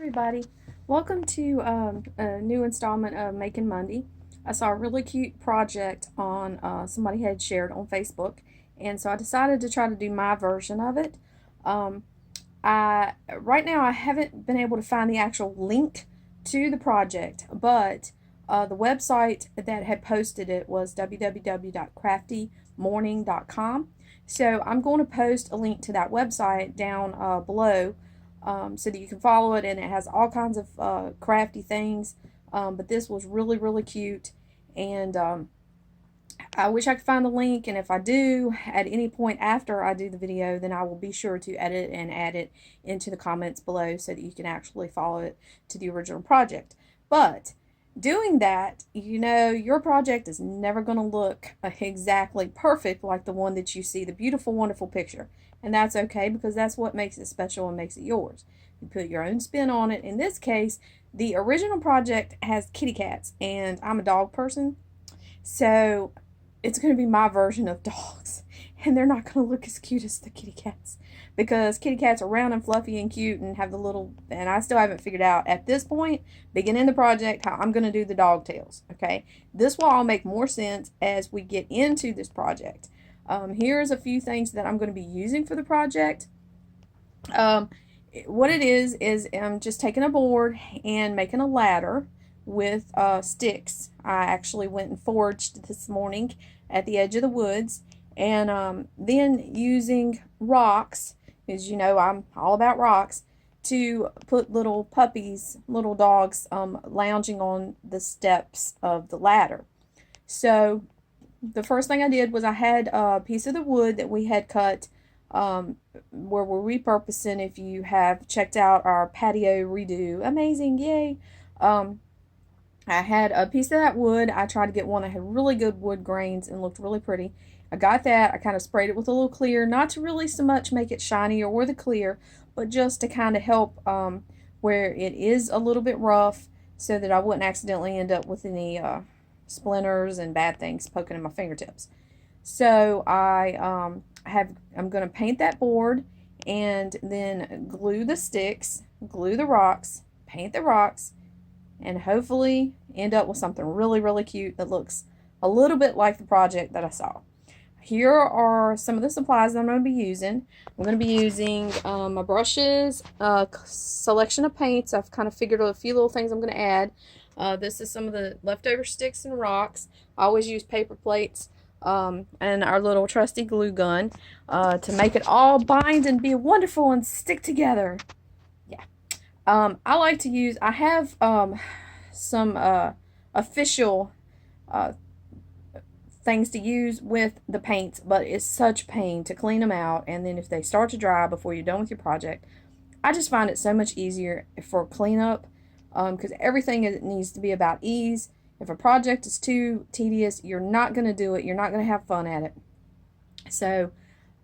Everybody, welcome to a new installment of Making Monday. I saw a really cute project on somebody had shared on Facebook, and so I decided to try to do my version of it. Um, I right now I haven't been able to find the actual link to the project, but the website that had posted it was www.craftymorning.com. So I'm going to post a link to that website down below so that you can follow it, and it has all kinds of crafty things. But this was really, really cute, and I wish I could find the link, and if I do, at any point after I do the video, then I will be sure to edit and add it into the comments below so that you can actually follow it to the original project. But doing that, your project is never going to look exactly perfect like the one that you see, the beautiful, wonderful picture. And that's okay, because that's what makes it special and makes it yours. You put your own spin on it. In this case, the original project has kitty cats, and I'm a dog person. So it's going to be my version of dogs, and they're not going to look as cute as the kitty cats, because kitty cats are round and fluffy and cute and have the little, and I still haven't figured out at this point, beginning the project, how I'm going to do the dog tails. Okay, this will all make more sense as we get into this project. Here's a few things that I'm going to be using for the project. What it is I'm just taking a board and making a ladder with sticks. I actually went and foraged this morning at the edge of the woods, and then using rocks, because I'm all about rocks, to put little puppies, little dogs, lounging on the steps of the ladder. So the first thing I did was I had a piece of the wood that we had cut, where we're repurposing. If you have checked out our patio redo, amazing, yay. I had a piece of that wood. I tried to get one that had really good wood grains and looked really pretty. I got that. I kind of sprayed it with a little clear, not to really so much make it shiny or the clear, but just to kind of help where it is a little bit rough, so that I wouldn't accidentally end up with any splinters and bad things poking in my fingertips. So I'm going to paint that board, and then glue the sticks, glue the rocks, paint the rocks, and hopefully end up with something really, really cute that looks a little bit like the project that I saw. Here are some of the supplies that I'm going to be using. I'm going to be using my brushes, a selection of paints. I've kind of figured out a few little things I'm going to add. This is some of the leftover sticks and rocks. I always use paper plates, and our little trusty glue gun to make it all bind and be wonderful and stick together. Yeah. I like to use, I have some official things to use with the paints, but it's such pain to clean them out, and then if they start to dry before you're done with your project, I just find it so much easier for cleanup, because everything needs to be about ease. If a project is too tedious, you're not going to do it. You're not going to have fun at it. So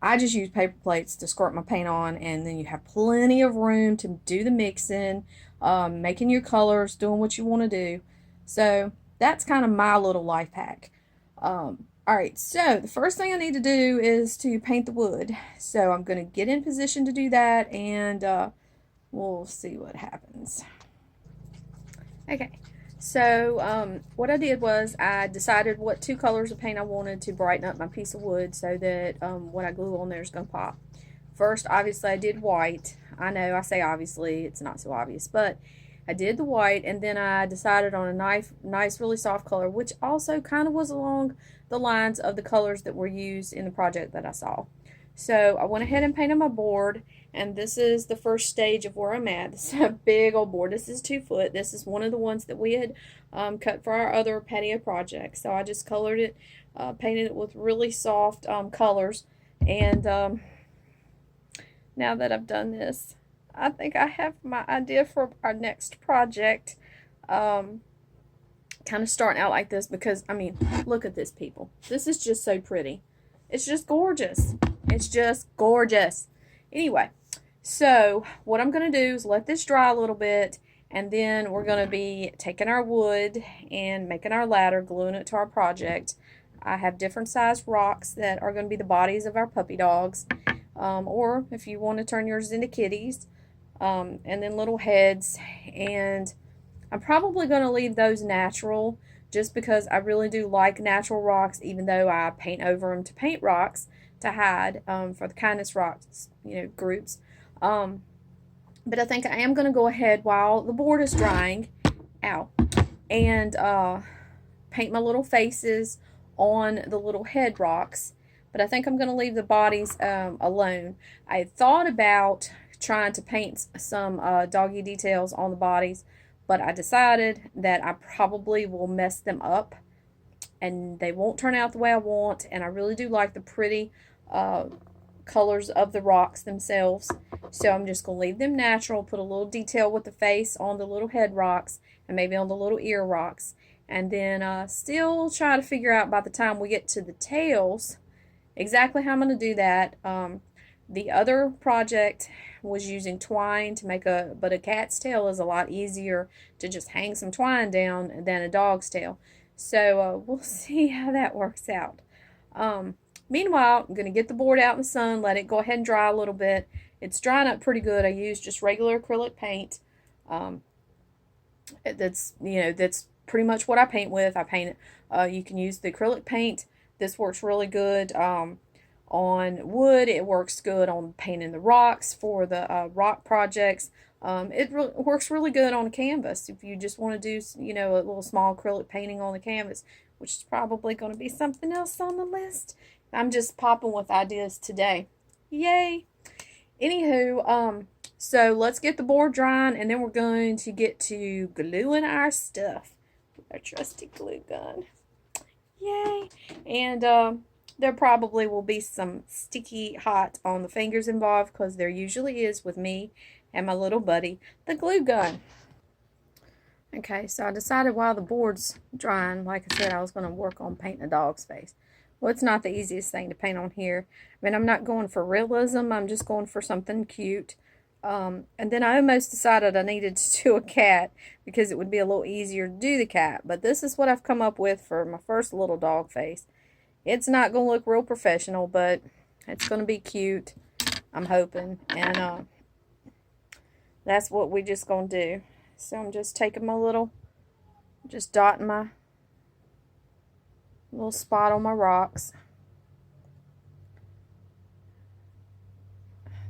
I just use paper plates to squirt my paint on, and then you have plenty of room to do the mixing, making your colors, doing what you want to do. So that's kind of my little life hack. Alright, so the first thing I need to do is to paint the wood. So I'm going to get in position to do that, and we'll see what happens. Okay, so what I did was I decided what two colors of paint I wanted to brighten up my piece of wood, so that what I glue on there is going to pop. First, obviously, I did white. I know I say obviously, it's not so obvious, but I did the white, and then I decided on a nice, really soft color, which also kind of was along the lines of the colors that were used in the project that I saw. So I went ahead and painted my board, and this is the first stage of where I'm at. This is a big old board. This is 2 foot. This is one of the ones that we had cut for our other patio project. So I just colored it, painted it with really soft colors, and now that I've done this, I think I have my idea for our next project. Kind of starting out like this, because, I mean, look at this, people. This is just so pretty. It's just gorgeous. It's just gorgeous. Anyway, so what I'm going to do is let this dry a little bit, and then we're going to be taking our wood and making our ladder, gluing it to our project. I have different sized rocks that are going to be the bodies of our puppy dogs, or if you want to turn yours into kitties. and then little heads. And I'm probably going to leave those natural just because I really do like natural rocks, even though I paint over them to paint rocks to hide for the kindness rocks, groups. Um, but I think I am going to go ahead while the board is drying, ow, and paint my little faces on the little head rocks. But I think I'm going to leave the bodies alone. I thought about trying to paint some doggy details on the bodies, but I decided that I probably will mess them up and they won't turn out the way I want. And I really do like the pretty colors of the rocks themselves. So I'm just going to leave them natural, put a little detail with the face on the little head rocks and maybe on the little ear rocks. And then still try to figure out by the time we get to the tails exactly how I'm going to do that. The other project was using twine to make but a cat's tail is a lot easier to just hang some twine down than a dog's tail. So we'll see how that works out. Meanwhile, I'm going to get the board out in the sun, let it go ahead and dry a little bit. It's drying up pretty good. I used just regular acrylic paint. That's pretty much what I paint with. I paint it. You can use the acrylic paint. This works really good on wood. It works good on painting the rocks for the rock projects. It works really good on a canvas if you just want to do, a little small acrylic painting on the canvas, which is probably going to be something else on the list. I'm just popping with ideas today. Yay! Anywho, so let's get the board drying, and then we're going to get to gluing our stuff with our trusty glue gun. Yay! And there probably will be some sticky hot on the fingers involved, because there usually is with me and my little buddy, the glue gun. Okay, so I decided while the board's drying, like I said, I was going to work on painting a dog's face. Well, it's not the easiest thing to paint on here. I mean, I'm not going for realism. I'm just going for something cute. And then I almost decided I needed to do a cat because it would be a little easier to do the cat. But this is what I've come up with for my first little dog face. It's not going to look real professional, but it's going to be cute, I'm hoping. And that's what we're just going to do. So I'm just taking just dotting my little spot on my rocks.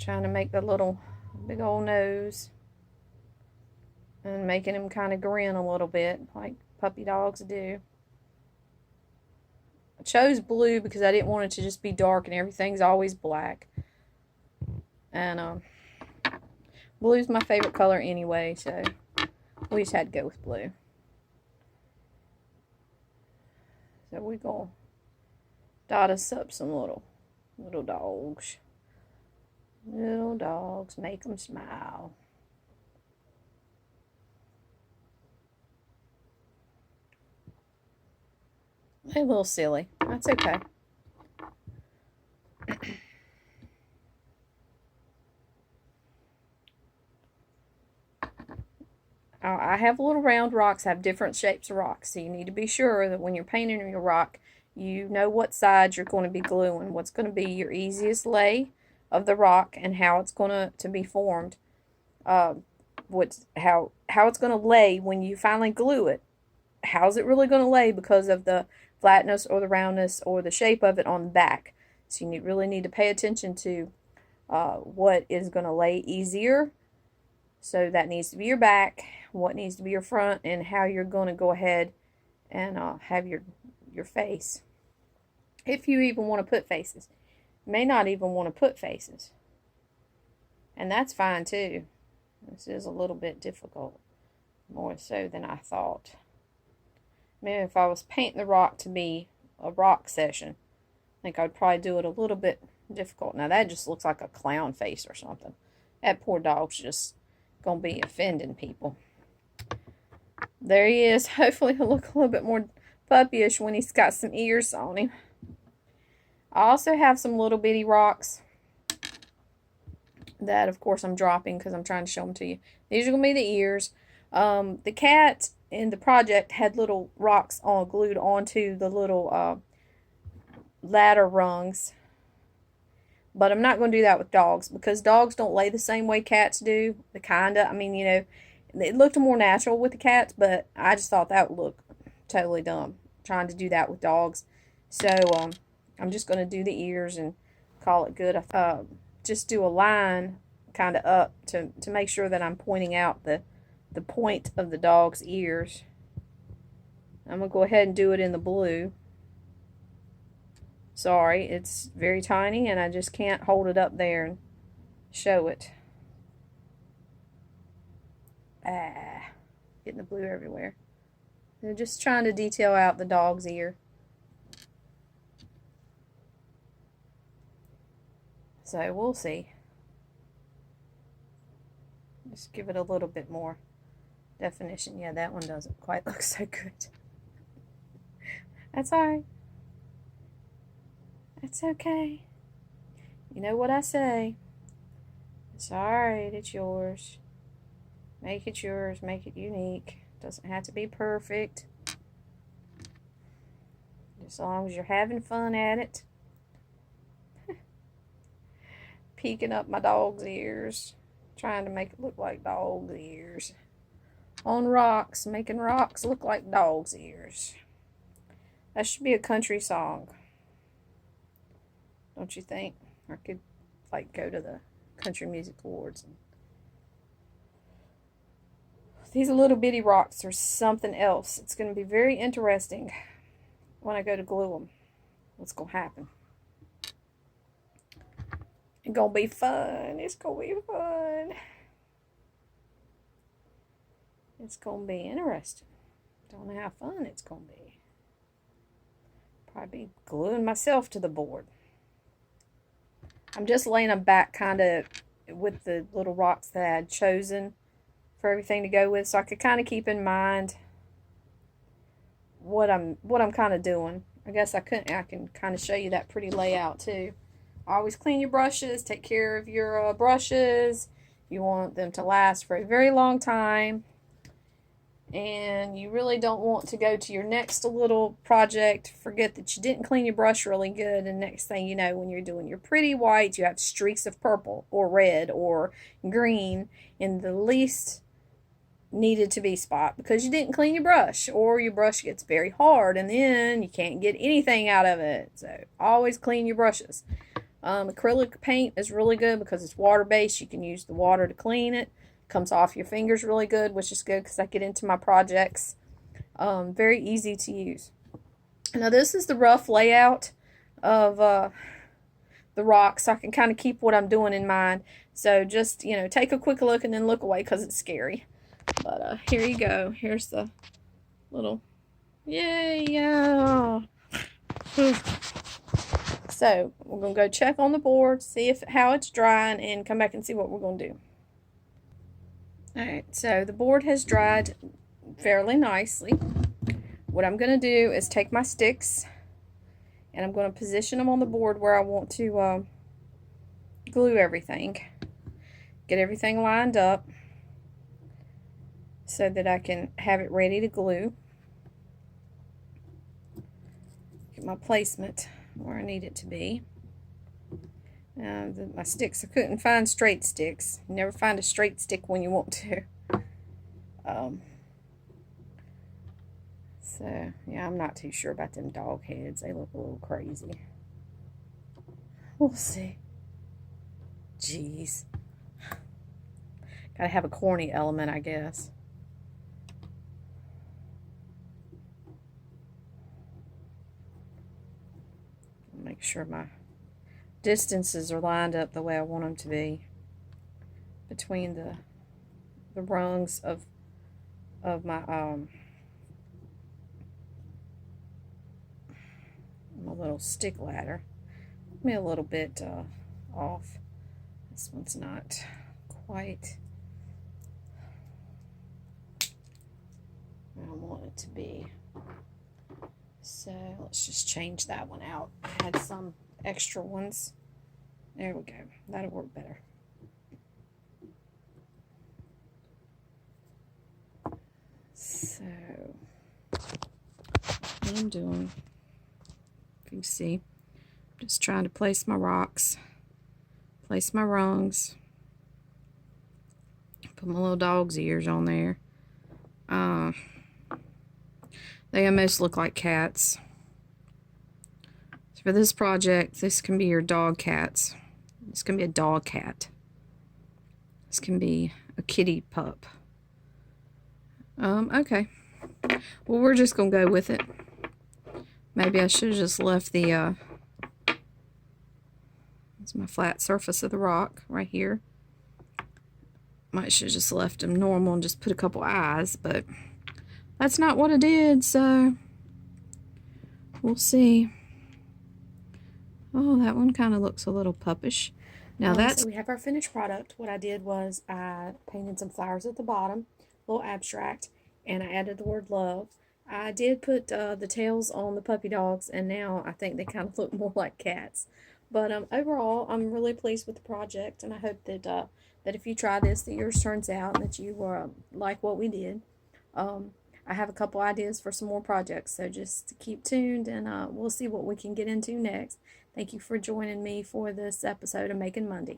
Trying to make the little big old nose. And making him kind of grin a little bit, like puppy dogs do. I chose blue because I didn't want it to just be dark and everything's always black. And blue's my favorite color anyway, so we just had to go with blue. So we're going to dot us up some little dogs. Little dogs, make them smile. They're a little silly. That's okay. I have little round rocks, have different shapes of rocks, so you need to be sure that when you're painting your rock, you know what side you're going to be gluing, what's going to be your easiest lay of the rock, and how it's going to be formed. How it's going to lay when you finally glue it. How's it really going to lay because of the flatness or the roundness or the shape of it on the back. So you really need to pay attention to what is going to lay easier. So that needs to be your back, what needs to be your front, and how you're going to go ahead and have your face. If you even want to put faces. You may not even want to put faces. And that's fine too. This is a little bit difficult. More so than I thought. Maybe if I was painting the rock to be a rock session, I think I'd probably do it a little bit difficult. Now that just looks like a clown face or something. That poor dog's just going to be offending people. There he is. Hopefully he'll look a little bit more puppyish when he's got some ears on him. I also have some little bitty rocks that, of course, I'm dropping because I'm trying to show them to you. These are going to be the ears. The cat in the project had little rocks glued onto the little ladder rungs. But I'm not going to do that with dogs because dogs don't lay the same way cats do. The kinda, I mean, you know, it looked more natural with the cats, but I just thought that would look totally dumb trying to do that with dogs. So I'm just going to do the ears and call it good. Just do a line kind of up to make sure that I'm pointing out the point of the dog's ears. I'm going to go ahead and do it in the blue. Sorry, it's very tiny and I just can't hold it up there and show it. Getting the blue everywhere. They're just trying to detail out the dog's ear. So we'll see. Just give it a little bit more definition. Yeah, that one doesn't quite look so good. That's alright. That's okay. You know what I say. It's alright, it's yours. Make it yours, make it unique. Doesn't have to be perfect. Just as long as you're having fun at it. Peeking up my dog's ears. Trying to make it look like dog's ears. On rocks, making rocks look like dog's ears. That should be a country song. Don't you think? I could like go to the Country Music Awards. These little bitty rocks are something else. It's going to be very interesting when I go to glue them. What's going to happen? It's going to be fun. It's going to be fun. It's going to be interesting. Don't know how fun it's going to be. Probably gluing myself to the board. I'm just laying them back kind of with the little rocks that I had chosen for everything to go with, so I could kind of keep in mind what I'm kind of doing. I guess I can kind of show you that pretty layout too. Always clean your brushes, take care of your brushes. You want them to last for a very long time. And you really don't want to go to your next little project, forget that you didn't clean your brush really good, and next thing you know, when you're doing your pretty white, you have streaks of purple or red or green in the least needed to be spot because you didn't clean your brush, or your brush gets very hard and then you can't get anything out of it. So always clean your brushes. Acrylic paint is really good because it's water-based. You can use the water to clean it. Comes off your fingers really good, which is good because I get into my projects. Very easy to use. Now this is the rough layout of the rocks, so I can kind of keep what I'm doing in mind. So just, you know, take a quick look and then look away because it's scary. But here you go. Here's the little, yay, yeah. So we're going to go check on the board, see how it's drying, and come back and see what we're going to do. Alright, so the board has dried fairly nicely. What I'm going to do is take my sticks and I'm going to position them on the board where I want to glue everything. Get everything lined up so that I can have it ready to glue. Get my placement where I need it to be. My sticks, I couldn't find straight sticks. You never find a straight stick when you want to. So, yeah, I'm not too sure about them dog heads. They look a little crazy. We'll see. Jeez. Gotta have a corny element, I guess. Make sure my distances are lined up the way I want them to be between the rungs of my my little stick ladder. Maybe a little bit off. This one's not quite where I want it to be. So let's just change that one out. I had some extra ones. There we go. That'll work better. So what I'm doing, if you can see, I'm just trying to place my rocks Place my rungs. Put my little dog's ears on there. They almost look like cats. So for this project, this can be your dog cats. This can be a dog cat. This can be a kitty pup. Okay. Well, we're just gonna go with it. Maybe I should have just left the, it's my flat surface of the rock right here. Might should have just left them normal and just put a couple eyes, but that's not what I did, so we'll see. Oh, that one kind of looks a little puppish. Now so we have our finished product. What I did was I painted some flowers at the bottom, a little abstract, and I added the word love. I did put the tails on the puppy dogs, and now I think they kind of look more like cats. But overall, I'm really pleased with the project, and I hope that that if you try this, that yours turns out and that you like what we did. I have a couple ideas for some more projects, so just keep tuned, and we'll see what we can get into next. Thank you for joining me for this episode of Making Monday.